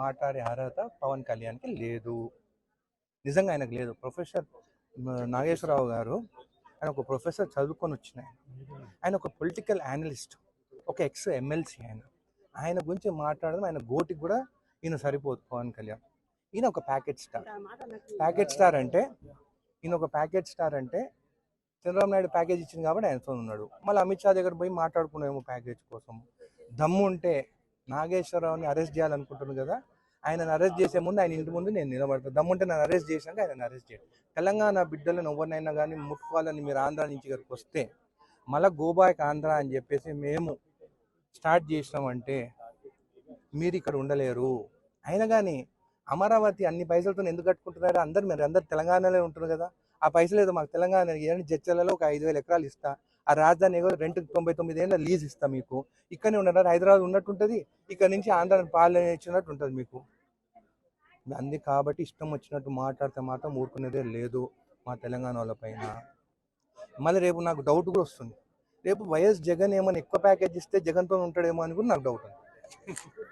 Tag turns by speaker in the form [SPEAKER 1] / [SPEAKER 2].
[SPEAKER 1] మాట్లాడే అర్హత పవన్ కళ్యాణ్కి లేదు. నిజంగా ఆయనకు లేదు. ప్రొఫెసర్ నాగేశ్వరరావు గారు ఆయన ఒక ప్రొఫెసర్ చదువుకొని వచ్చిన ఆయన ఒక పొలిటికల్ అనలిస్ట్, ఒక ఎక్స్ ఎమ్మెల్సీ. ఆయన గురించి మాట్లాడడం ఆయన గోటికి కూడా ఈయన సరిపోదు పవన్ కళ్యాణ్. ఈయన ఒక ప్యాకెట్ స్టార్. ప్యాకెట్ స్టార్ అంటే ఈయన ఒక ప్యాకెట్ స్టార్ అంటే చంద్రబాబు నాయుడు ప్యాకేజ్ ఇచ్చింది కాబట్టి ఆయనతో ఉన్నాడు. మళ్ళీ అమిత్ షా దగ్గర పోయి మాట్లాడుకున్నామో ప్యాకేజ్ కోసం. దమ్ము ఉంటే నాగేశ్వరరావుని అరెస్ట్ చేయాలనుకుంటున్నాను కదా, ఆయనను అరెస్ట్ చేసే ముందు ఆయన ఇంటి ముందు నేను నిలబడతాను. దమ్ముంటే నన్ను అరెస్ట్ చేశాక ఆయన అరెస్ట్ చేయండి. తెలంగాణ బిడ్డలను ఎవరినైనా కానీ ముట్టుకోవాలని మీరు ఆంధ్ర నుంచి ఇక్కడికి వస్తే మళ్ళీ గోబాయ్ ఆంధ్ర అని చెప్పేసి మేము స్టార్ట్ చేసినామంటే మీరు ఇక్కడ ఉండలేరు. అయినా కానీ అమరావతి అన్ని పైసలతో ఎందుకు కట్టుకుంటున్నారు? మీరు అందరు తెలంగాణలో ఉంటున్నారు కదా, ఆ పైసలు ఏదో మాకు తెలంగాణ జడ్చలలో ఒక 5,000 ఎకరాలు ఇస్తా, ఆ రాజధాని ఏదో రెంట్కి 99 ఏళ్ళ లీజ్ ఇస్తా, మీకు ఇక్కడనే ఉండరు, హైదరాబాద్ ఉన్నట్టుంటుంది, ఇక్కడ నుంచి ఆంధ్ర పాలన ఇచ్చినట్టు ఉంటుంది మీకు. అందుకే కాబట్టి ఇష్టం వచ్చినట్టు మాట్లాడితే మాత్రం ఊరుకునేదే లేదు మా తెలంగాణ వాళ్ళ పైన. మళ్ళీ రేపు నాకు డౌట్ కూడా వస్తుంది, రేపు వైఎస్ జగన్ ఏమైనా ఎక్కువ ప్యాకేజ్ ఇస్తే జగన్తో ఉంటాడేమో అని కూడా నాకు డౌట్ ఉంది.